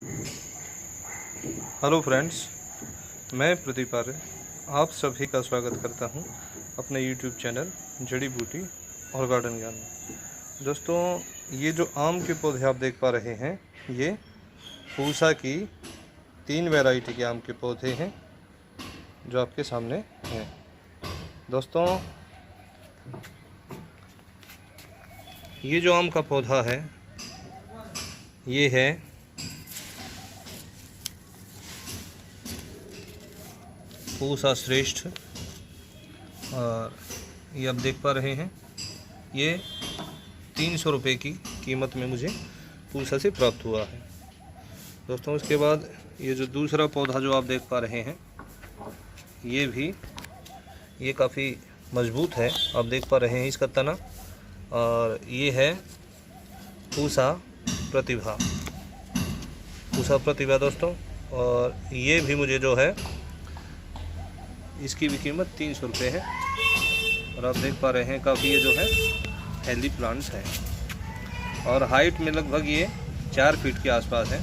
Hello friends, मैं प्रदीप आर्य आप सभी का स्वागत करता हूं अपने यूट्यूब चैनल जड़ी बूटी और गार्डन ज्ञान में। दोस्तों, ये जो आम के पौधे आप देख पा रहे हैं, ये पूसा की 3 वैरायटी के आम के पौधे हैं जो आपके सामने हैं। दोस्तों, ये जो आम का पौधा है, ये है पूसा श्रेष्ठ, और ये आप देख पा रहे हैं, ये 300 रुपये की कीमत में मुझे पूसा से प्राप्त हुआ है। दोस्तों, उसके बाद ये जो दूसरा पौधा जो आप देख पा रहे हैं, ये काफ़ी मजबूत है। आप देख पा रहे हैं इसका तना, और ये है पूसा प्रतिभा दोस्तों। और ये भी मुझे जो है, इसकी भी कीमत 300 रुपये है। और आप देख पा रहे हैं, काफ़ी ये जो है हेल्दी प्लांट्स हैं, और हाइट में लगभग ये 4 फीट के आसपास है।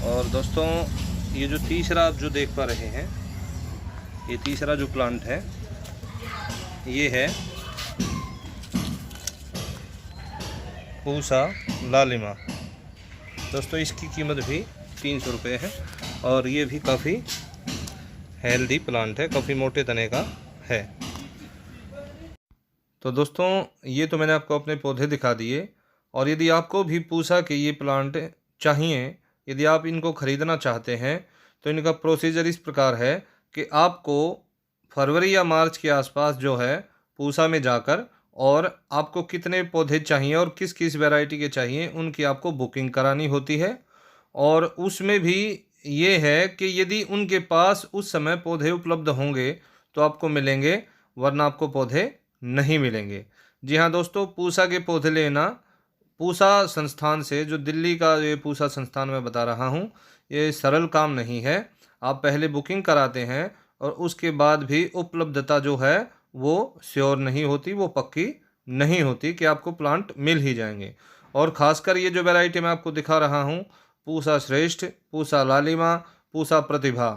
और दोस्तों, ये जो तीसरा आप जो देख पा रहे हैं, ये तीसरा जो प्लांट है, ये है पूसा लालिमा। दोस्तों, इसकी कीमत भी 300 रुपये है, और ये भी काफ़ी हेल्दी प्लांट है, काफ़ी मोटे तने का है। तो दोस्तों, ये तो मैंने आपको अपने पौधे दिखा दिए, और यदि आपको भी पूसा के ये प्लांट चाहिए, यदि आप इनको ख़रीदना चाहते हैं, तो इनका प्रोसीजर इस प्रकार है कि आपको फरवरी या मार्च के आसपास जो है पूसा में जाकर, और आपको कितने पौधे चाहिए और किस किस वैरायटी के चाहिए, उनकी आपको बुकिंग करानी होती है। और उसमें भी ये है कि यदि उनके पास उस समय पौधे उपलब्ध होंगे तो आपको मिलेंगे, वरना आपको पौधे नहीं मिलेंगे। जी हाँ दोस्तों, पूसा के पौधे लेना पूसा संस्थान से, जो दिल्ली का ये पूसा संस्थान मैं बता रहा हूँ, ये सरल काम नहीं है। आप पहले बुकिंग कराते हैं, और उसके बाद भी उपलब्धता जो है वो श्योर नहीं होती, वो पक्की नहीं होती कि आपको प्लांट मिल ही जाएंगे। और ख़ासकर ये जो वैरायटी मैं आपको दिखा रहा हूँ, पूसा श्रेष्ठ, पूसा लालिमा, पूसा प्रतिभा,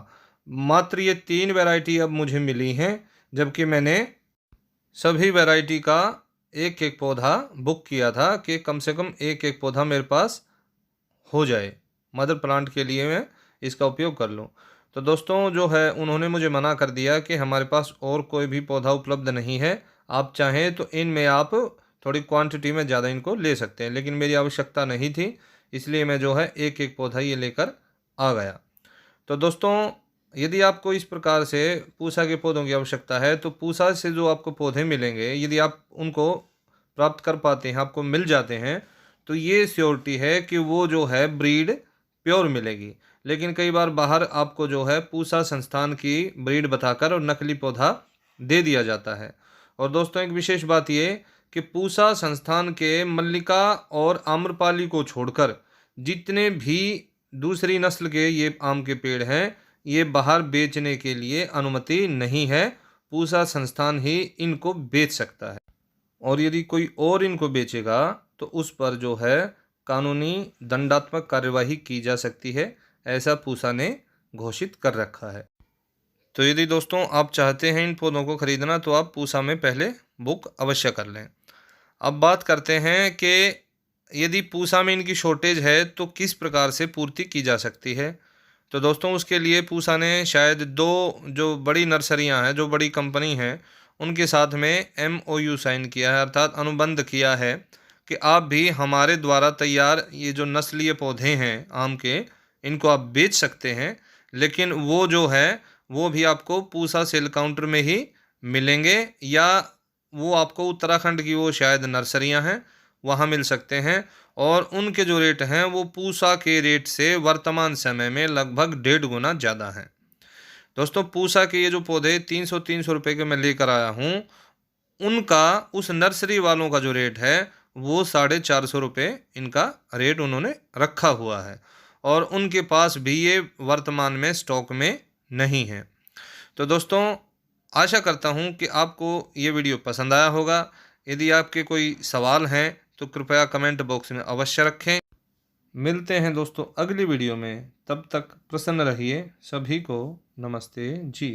मात्र ये 3 वैरायटी अब मुझे मिली हैं, जबकि मैंने सभी वैरायटी का एक एक पौधा बुक किया था कि कम से कम एक एक पौधा मेरे पास हो जाए, मदर प्लांट के लिए मैं इसका उपयोग कर लूँ। तो दोस्तों, जो है उन्होंने मुझे मना कर दिया कि हमारे पास और कोई भी पौधा उपलब्ध नहीं है, आप चाहें तो इनमें आप थोड़ी क्वांटिटी में ज़्यादा इनको ले सकते हैं, लेकिन मेरी आवश्यकता नहीं थी, इसलिए मैं जो है एक एक पौधा ये लेकर आ गया। तो दोस्तों, यदि आपको इस प्रकार से पूसा के पौधों की आवश्यकता है, तो पूसा से जो आपको पौधे मिलेंगे, यदि आप उनको प्राप्त कर पाते हैं, आपको मिल जाते हैं, तो ये श्योरिटी है कि वो जो है ब्रीड प्योर मिलेगी। लेकिन कई बार बाहर आपको जो है पूसा संस्थान की ब्रीड बताकर और नकली पौधा दे दिया जाता है। और दोस्तों, एक विशेष बात ये कि पूसा संस्थान के मल्लिका और आम्रपाली को छोड़कर जितने भी दूसरी नस्ल के ये आम के पेड़ हैं, ये बाहर बेचने के लिए अनुमति नहीं है। पूसा संस्थान ही इनको बेच सकता है, और यदि कोई और इनको बेचेगा तो उस पर जो है कानूनी दंडात्मक कार्यवाही की जा सकती है, ऐसा पूसा ने घोषित कर रखा है। तो यदि दोस्तों आप चाहते हैं इन पौधों को खरीदना, तो आप पूसा में पहले बुक अवश्य कर लें। अब बात करते हैं कि यदि पूसा में इनकी शॉर्टेज है तो किस प्रकार से पूर्ति की जा सकती है। तो दोस्तों, उसके लिए पूसा ने शायद 2 जो बड़ी नर्सरियां हैं, जो बड़ी कंपनी हैं, उनके साथ में MOU साइन किया है, अर्थात अनुबंध किया है कि आप भी हमारे द्वारा तैयार ये जो नस्लीय पौधे हैं आम के, इनको आप बेच सकते हैं, लेकिन वो जो है वो भी आपको पूसा सेल काउंटर में ही मिलेंगे, या वो आपको उत्तराखंड की वो शायद नर्सरियां हैं, वहाँ मिल सकते हैं। और उनके जो रेट हैं वो पूसा के रेट से वर्तमान समय में लगभग 1.5 गुना ज़्यादा हैं। दोस्तों, पूसा के ये जो पौधे 300 रुपये के मैं लेकर आया हूँ, उनका उस नर्सरी वालों का जो रेट है वो 450 रुपये इनका रेट उन्होंने रखा हुआ है, और उनके पास भी ये वर्तमान में स्टॉक में नहीं है। तो दोस्तों, आशा करता हूँ कि आपको ये वीडियो पसंद आया होगा। यदि आपके कोई सवाल हैं तो कृपया कमेंट बॉक्स में अवश्य रखें। मिलते हैं दोस्तों अगली वीडियो में, तब तक प्रसन्न रहिए। सभी को नमस्ते जी।